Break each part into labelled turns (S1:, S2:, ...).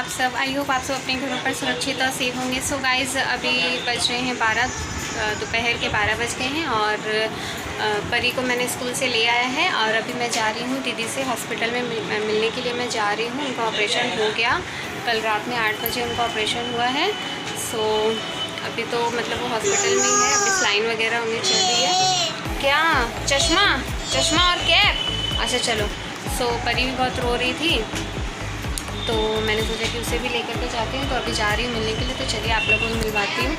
S1: आप सब? I hope आप सब अपने घरों पर सुरक्षित और सेफ होंगे। सो गाइज़, अभी बज रहे हैं 12, दोपहर के 12 बज गए हैं और परी को मैंने स्कूल से ले आया है और अभी मैं जा रही हूँ दीदी से हॉस्पिटल में मिलने के लिए। मैं जा रही हूँ, उनका ऑपरेशन हो गया कल रात में 8 बजे उनका ऑपरेशन हुआ है। सो अभी तो मतलब वो हॉस्पिटल में ही है, अभी स्लाइन वगैरह उन्हें चल रही है। क्या चश्मा और कैप? अच्छा चलो। सो परी भी बहुत रो रही थी तो मैंने सोचा कि उसे भी लेकर के जाती हूँ, तो अभी जा रही हूँ मिलने के लिए। तो चलिए आप लोगों को मिलवाती हूँ।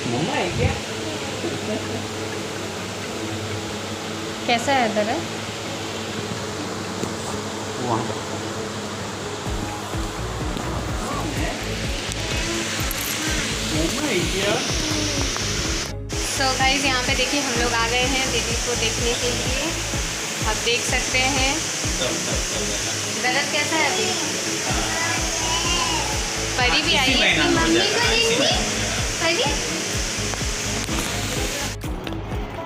S2: मम्मा है क्या?
S1: कैसा है दर्द? सो गाइस, यहाँ पे देखिए हम लोग आ गए हैं दीदी को देखने के लिए। आप देख सकते हैं दर्द कैसा है अभी। परी भी आई है, मम्मी को देंगी परी।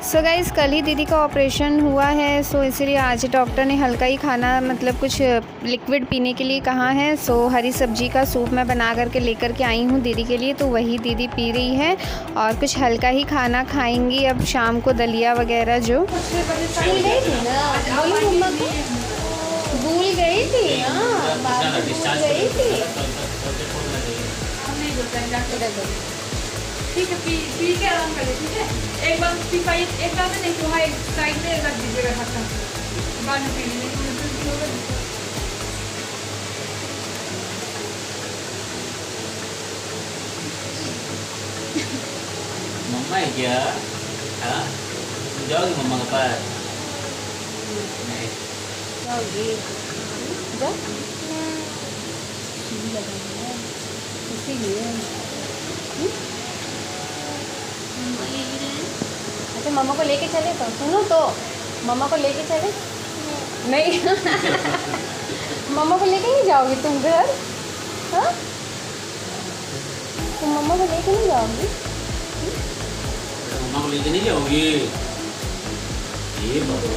S1: सो गाइस, कल ही दीदी का ऑपरेशन हुआ है, सो इसीलिए आज डॉक्टर ने हल्का ही खाना मतलब कुछ लिक्विड पीने के लिए कहा है। सो हरी सब्जी का सूप मैं बना करके लेकर के आई हूँ दीदी के लिए, तो वही दीदी पी रही है और कुछ हल्का ही खाना खाएंगी अब शाम को, दलिया वगैरह जो भूल गई थी ना, भूल गई थी
S3: ठीक है, पी के आराम करें। ठीक है, एक बार पी पाइए, एक बार में नहीं तो हाई साइड में रख दीजिएगा ढक्कन, बाद में पी लेंगे।
S2: मम्मा है क्या? हाँ, जाओगी मम्मा के पास? नहीं
S1: जाओगी? जा इसीलिए अच्छा मम्मा को लेके चले, तो सुनो तो मम्मा को लेके चले। नहीं मम्मा को लेके नहीं जाओगी तुम घर? हाँ, तुम मम्मा को लेके नहीं जाओगी?
S2: मम्मा को लेके नहीं जाओगी? ये बाबा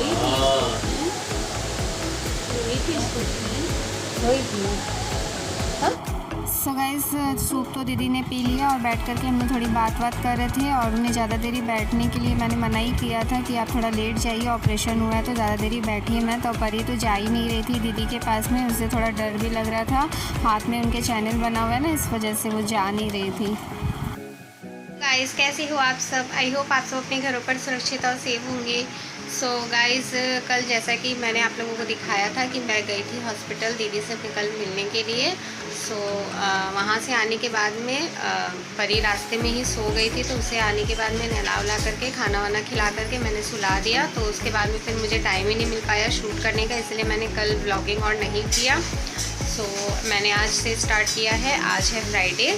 S2: सो गाइस, सूप तो दीदी ने पी लिया और बैठ करके हम लोग थोड़ी बात कर रहे थे और उन्हें ज़्यादा देरी बैठने के लिए मैंने मना ही किया था कि आप थोड़ा लेट जाइए, ऑपरेशन हुआ है तो ज़्यादा देरी बैठिए मत। तो परी तो जा ही नहीं रही थी दीदी के पास में, उसे थोड़ा डर भी लग रहा था, हाथ में उनके चैनल बना हुआ है ना, इस वजह से वो जा नहीं रही थी। गाइस, कैसे हो आप सब? आई होप आप सब अपने घरों पर सुरक्षित और सेफ होंगे। सो गाइस, कल जैसा कि मैंने आप लोगों को दिखाया था कि मैं गई थी हॉस्पिटल दीदी से कल मिलने के लिए। सो वहाँ से आने के बाद में परी रास्ते में ही सो गई थी, तो उसे आने के बाद में नहला उला करके खाना वाना खिला करके मैंने सुला दिया। तो उसके बाद में फिर मुझे टाइम ही नहीं मिल पाया शूट करने का, इसलिए मैंने कल व्लॉगिंग और नहीं किया। सो मैंने आज से स्टार्ट किया है। आज है फ्राइडे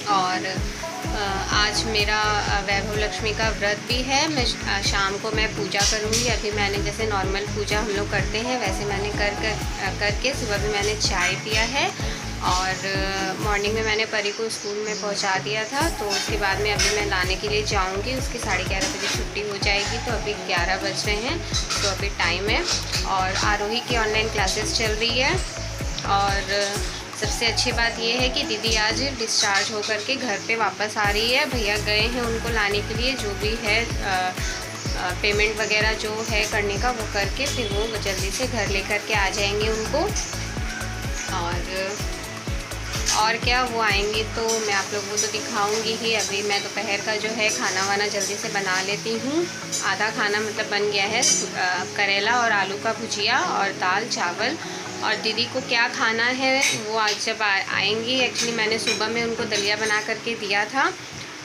S2: और आज मेरा वैभव लक्ष्मी का व्रत भी है। मैं शाम को मैं पूजा करूँगी। अभी मैंने जैसे नॉर्मल पूजा हम लोग करते हैं वैसे मैंने करके सुबह भी मैंने चाय पिया है और मॉर्निंग में मैंने परी को स्कूल में पहुंचा दिया था। तो उसके बाद में अभी मैं लाने के लिए जाऊंगी, उसकी 11:30 बजे छुट्टी हो जाएगी। तो अभी 11 बज रहे हैं, तो अभी टाइम है और आरोही की ऑनलाइन क्लासेस चल रही है। और सबसे अच्छी बात यह है कि दीदी आज डिस्चार्ज होकर के घर पे वापस आ रही है। भैया गए हैं उनको लाने के लिए, जो भी है पेमेंट वगैरह जो है करने का वो करके फिर वो जल्दी से घर लेकर के आ जाएंगे उनको। और क्या, वो आएंगी तो मैं आप लोगों को तो दिखाऊंगी ही। अभी मैं दोपहर का जो है खाना वाना जल्दी से बना लेती हूँ। आधा खाना मतलब बन गया है, करेला और आलू का भुजिया और दाल चावल। और दीदी को क्या खाना है वो आज जब आएंगी, एक्चुअली मैंने सुबह में उनको दलिया बना करके दिया था,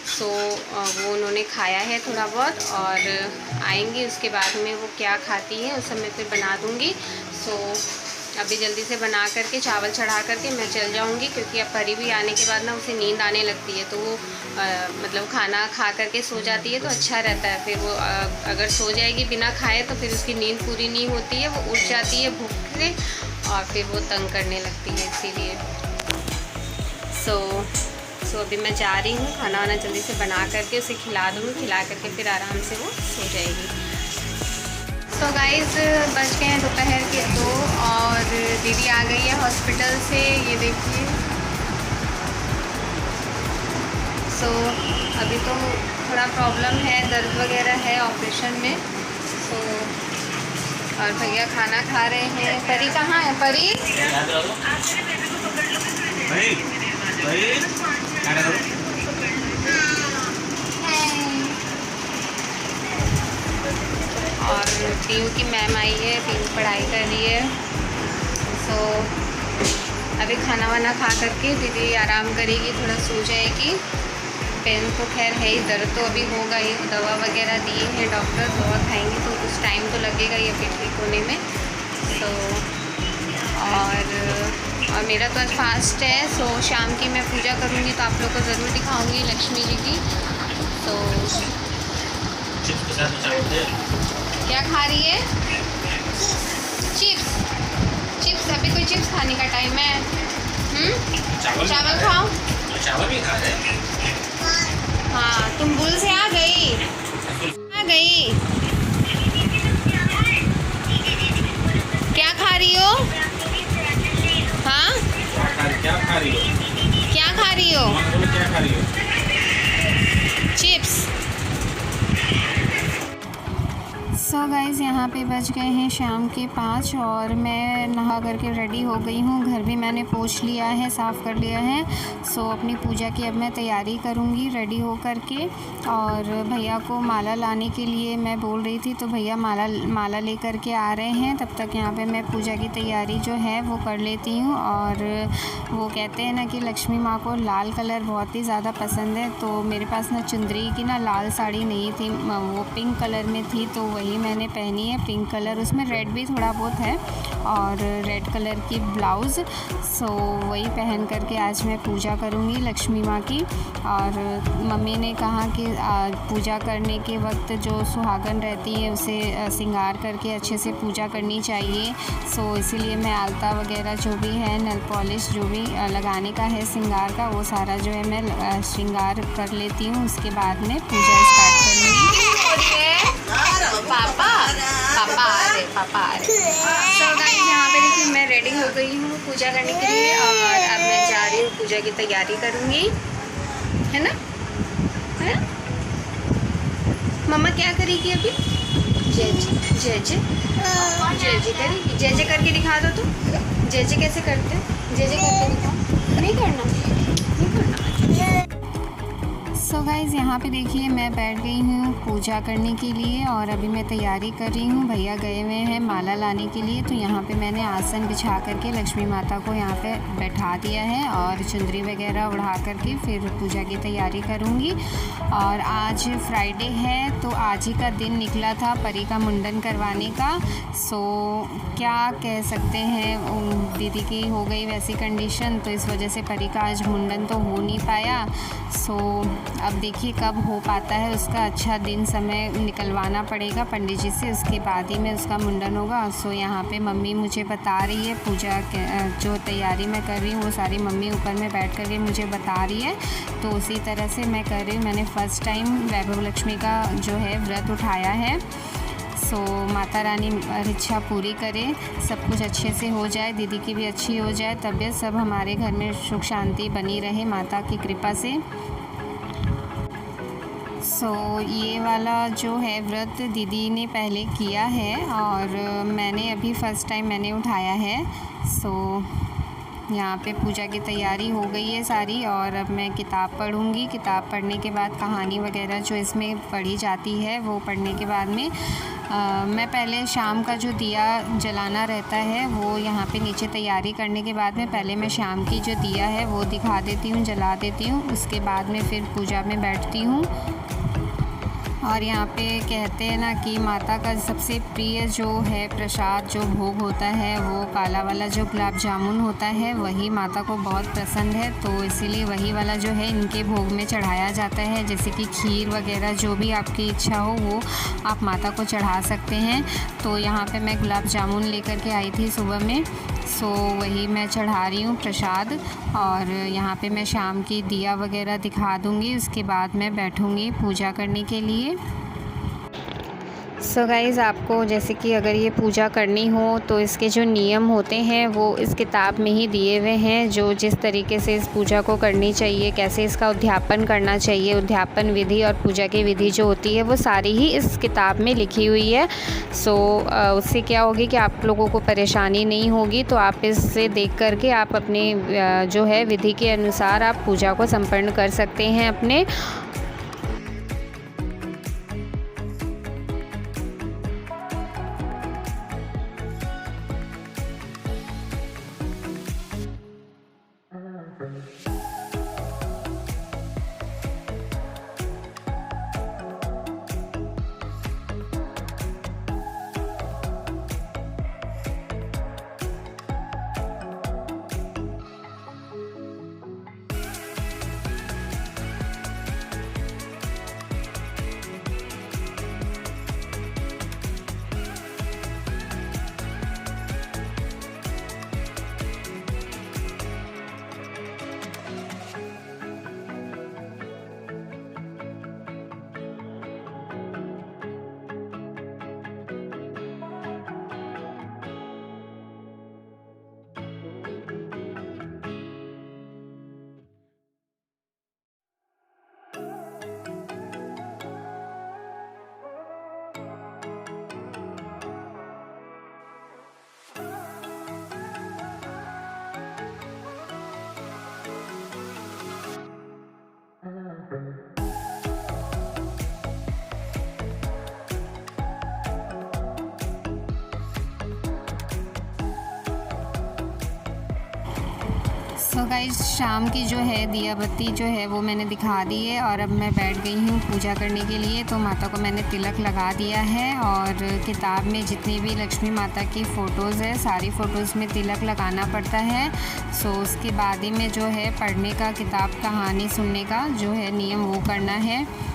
S2: सो वो उन्होंने खाया है थोड़ा बहुत और आएंगी उसके बाद में वो क्या खाती हैं उस समय फिर बना दूँगी। सो
S1: अभी जल्दी से बना करके चावल चढ़ा करके मैं चल जाऊंगी, क्योंकि अब परी भी आने के बाद ना उसे नींद आने लगती है, तो वो मतलब खाना खा करके सो जाती है तो अच्छा रहता है। फिर वो अगर सो जाएगी बिना खाए तो फिर उसकी नींद पूरी नहीं होती है, वो उठ जाती है भूख से और फिर वो तंग करने लगती है, इसीलिए सो अभी मैं जा रही हूँ। खाना वाना जल्दी से बना करके उसे खिला दूँगी, खिला करके फिर आराम से वो सो जाएगी। तो गाइज़ बज गए हैं दोपहर के 2 और दीदी आ गई है हॉस्पिटल से, ये देखिए। सो अभी तो थोड़ा प्रॉब्लम है, दर्द वगैरह है ऑपरेशन में। सो और भैया खाना खा रहे हैं। परी कहाँ है? परी और पीयू की मैम आई है, पीयू पढ़ाई कर रही है। सो अभी खाना वाना खा करके दीदी आराम करेगी, थोड़ा सो जाएगी। पेन तो खैर है ही, दर्द तो अभी होगा ही। दवा वगैरह दिए हैं डॉक्टर, दवा खाएंगे तो कुछ टाइम तो लगेगा ये फिर ठीक होने में। तो और मेरा तो आज फास्ट है, सो शाम की मैं पूजा करूँगी तो आप लोग को ज़रूर दिखाऊँगी लक्ष्मी जी की। तो क्या खा रही है? चिप्स। अभी कोई चिप्स खाने का टाइम है? चावल खाओ।
S4: चावल भी खा रहे?
S1: हाँ, तुम बुल से आ गई। क्या खा रही हो? हाँ,
S4: क्या खा रही हो?
S1: चिप्स।
S2: सो गाइज़ यहाँ पे बज गए हैं शाम के 5 और मैं नहा करके रेडी हो गई हूँ। घर भी मैंने पोंछ लिया है, साफ़ कर लिया है। सो अपनी पूजा की अब मैं तैयारी करूँगी रेडी हो करके। और भैया को माला लाने के लिए मैं बोल रही थी, तो भैया माला ले करके आ रहे हैं। तब तक यहाँ पे मैं पूजा की तैयारी जो है वो कर लेती हूँ। और वो कहते हैं ना कि लक्ष्मी माँ को लाल कलर बहुत ही ज़्यादा पसंद है, तो मेरे पास ना चुंदरी की ना लाल साड़ी नहीं थी, वो पिंक कलर में थी, तो वही मैंने पहनी है पिंक कलर। उसमें रेड भी थोड़ा बहुत है और रेड कलर की ब्लाउज़। सो वही पहन करके आज मैं पूजा करूँगी लक्ष्मी माँ की। और मम्मी ने कहा कि पूजा करने के वक्त जो सुहागन रहती है उसे श्रृंगार करके अच्छे से पूजा करनी चाहिए। सो इसीलिए मैं आलता वगैरह जो भी है, नेल पॉलिश जो भी लगाने का है श्रृंगार का, वो सारा जो है मैं श्रृंगार कर लेती हूँ। उसके बाद में पूजा स्टार्ट करूँगी।
S1: पापा आ रहे। तो गाइस यहाँ पे देखिए मैं रेडी हो गई हूँ पूजा करने के लिए और अब मैं जा रही हूँ पूजा की तैयारी करूँगी, है ना? मम्मा क्या करेगी अभी? जय जय करेगी। जय जय करके दिखा दो। तो जय जय कैसे करते? जय जय करके दिखाओ। नहीं करना।
S2: सो गाइज़ यहाँ पे देखिए मैं बैठ गई हूँ पूजा करने के लिए और अभी मैं तैयारी कर रही हूँ। भैया गए हुए हैं माला लाने के लिए, तो यहाँ पे मैंने आसन बिछा करके लक्ष्मी माता को यहाँ पे बैठा दिया है और चुंदरी वगैरह उड़ा करके फिर पूजा की तैयारी करूँगी। और आज फ्राइडे है तो आज ही का दिन निकला था परी का मुंडन करवाने का। सो क्या कह सकते हैं, दीदी की हो गई वैसी कंडीशन, तो इस वजह से परी का आज मुंडन तो हो नहीं पाया। सो अब देखिए कब हो पाता है, उसका अच्छा दिन समय निकलवाना पड़ेगा पंडित जी से, उसके बाद ही में उसका मुंडन होगा। सो यहाँ पे मम्मी मुझे बता रही है पूजा जो तैयारी मैं कर रही हूँ वो सारी मम्मी ऊपर में बैठ कर के मुझे बता रही है, तो उसी तरह से मैं कर रही हूँ। मैंने फ़र्स्ट टाइम वैभव लक्ष्मी का जो है व्रत उठाया है। सो माता रानी इच्छा पूरी करे, सब कुछ अच्छे से हो जाए, दीदी की भी अच्छी हो जाए तबीयत, सब हमारे घर में सुख शांति बनी रहे माता की कृपा से। सो ये वाला जो है व्रत दीदी ने पहले किया है और मैंने अभी फ़र्स्ट टाइम मैंने उठाया है। सो यहाँ पे पूजा की तैयारी हो गई है सारी और अब मैं किताब पढ़ूँगी। किताब पढ़ने के बाद कहानी वगैरह जो इसमें पढ़ी जाती है वो पढ़ने के बाद में मैं पहले शाम का जो दिया जलाना रहता है वो यहाँ पे नीचे तैयारी करने के बाद में पहले मैं शाम की जो दिया है वो दिखा देती हूँ, जला देती हूँ। उसके बाद में फिर पूजा में बैठती हूँ और यहाँ पे कहते हैं ना कि माता का सबसे प्रिय जो है प्रसाद जो भोग होता है वो काला वाला जो गुलाब जामुन होता है वही माता को बहुत पसंद है, तो इसीलिए वही वाला जो है इनके भोग में चढ़ाया जाता है। जैसे कि खीर वगैरह जो भी आपकी इच्छा हो वो आप माता को चढ़ा सकते हैं। तो यहाँ पे मैं गुलाब जामुन लेकर के आई थी सुबह में, सो वही मैं चढ़ा रही हूँ प्रसाद। और यहाँ पे मैं शाम की दिया वगैरह दिखा दूँगी, उसके बाद मैं बैठूँगी पूजा करने के लिए। सो गाइज़, आपको जैसे कि अगर ये पूजा करनी हो तो इसके जो नियम होते हैं वो इस किताब में ही दिए हुए हैं, जो जिस तरीके से इस पूजा को करनी चाहिए, कैसे इसका उद्यापन करना चाहिए, उद्यापन विधि और पूजा की विधि जो होती है वो सारी ही इस किताब में लिखी हुई है। सो उससे क्या होगी कि आप लोगों को परेशानी नहीं होगी, तो आप इससे देख करके आप अपने जो है विधि के अनुसार आप पूजा को संपन्न कर सकते हैं अपने। सो गाइस, शाम की जो है दिया बत्ती जो है वो मैंने दिखा दी है और अब मैं बैठ गई हूँ पूजा करने के लिए। तो माता को मैंने तिलक लगा दिया है और किताब में जितनी भी लक्ष्मी माता की फ़ोटोज़ है सारी फ़ोटोज़ में तिलक लगाना पड़ता है। सो उसके बाद ही में जो है पढ़ने का, किताब कहानी सुनने का जो है नियम वो करना है।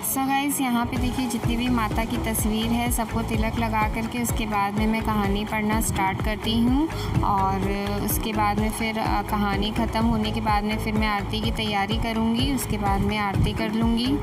S2: सो गाइस, यहाँ पे देखिए जितनी भी माता की तस्वीर है सबको तिलक लगा करके उसके बाद में मैं कहानी पढ़ना स्टार्ट करती हूँ। और उसके बाद में फिर कहानी ख़त्म होने के बाद में फिर मैं आरती की तैयारी करूँगी, उसके बाद में आरती कर लूँगी।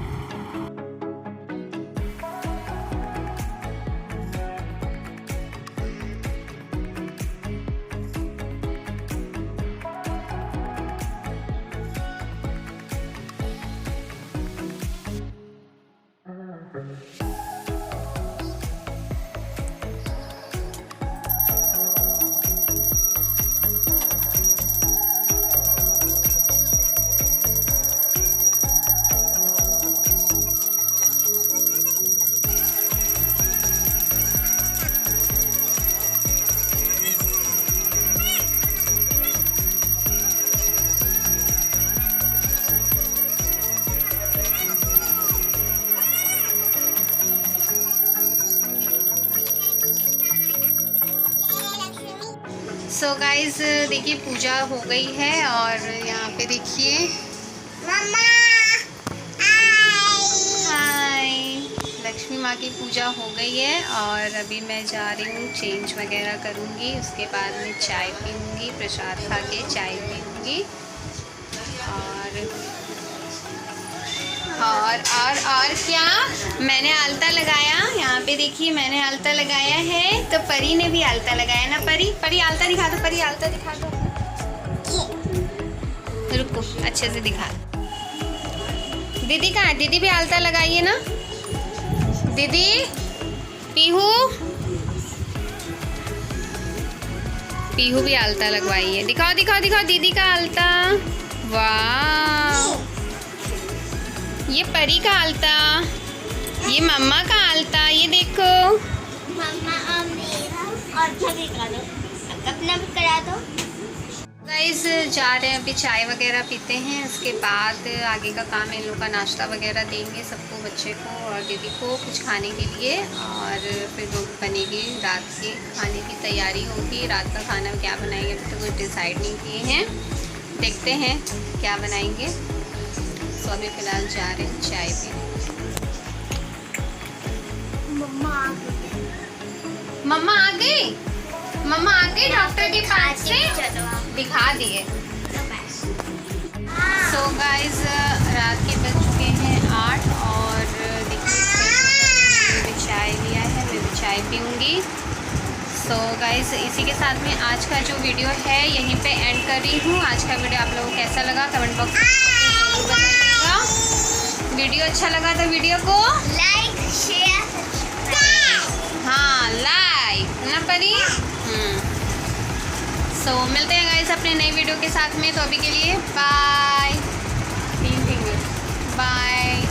S2: सो गाइस, देखिए पूजा हो गई है और यहाँ पे देखिए हाय, लक्ष्मी माँ की पूजा हो गई है और अभी मैं जा रही हूँ चेंज वगैरह करूँगी, उसके बाद में चाय पीऊँगी, प्रसाद खा के चाय पीऊँगी। और क्या मैंने आलता लगाया, यहाँ पे देखिए मैंने आलता लगाया है, तो परी ने भी आलता लगाया ना। परी आलता दिखा दो, परी आलता दिखा दो, रुको अच्छे से दिखा। दीदी कहाँ है? दीदी भी आलता लगाई है ना। दीदी, पीहू भी आलता लगवाई है। दिखाओ दिखाओ दिखाओ दीदी का आलता। वाह, ये परी का आलता।
S1: ये मम्मा का आलता, ये देखो।
S5: मम्मा और मेरा और भी करा दो, अपना भी करा दो।
S1: गाइस जा रहे हैं, अभी चाय वगैरह पीते हैं, उसके बाद आगे का काम इन लोग का नाश्ता वगैरह देंगे सबको, बच्चे को और दीदी को कुछ खाने के लिए, और फिर वो बनेगी रात के खाने की तैयारी होगी। रात का खाना क्या बनाएंगे अभी तो कुछ डिसाइड नहीं किए हैं, देखते हैं क्या बनाएंगे। तो अभी फ़िलहाल जा रहे हैं चाय पीने। मम्मा आ गई, मम्मा आ गई डॉक्टर के पास से, दिखा दिए। सो गाइस रात के बज चुके हैं 8 और देखिए चाय लिया है, मैं भी चाय पीऊँगी। सो गाइस इसी के साथ में आज का जो वीडियो है यहीं पे एंड कर रही हूँ। आज का वीडियो आप लोगों को कैसा लगा कमेंट बॉक्स में बताइएगा। वीडियो अच्छा लगा तो वीडियो को
S5: लाइक शेयर
S1: हाँ लाइक ना परी। सो मिलते हैं गाइस अपने नई वीडियो के साथ में, तो अभी के लिए बाय। बाय।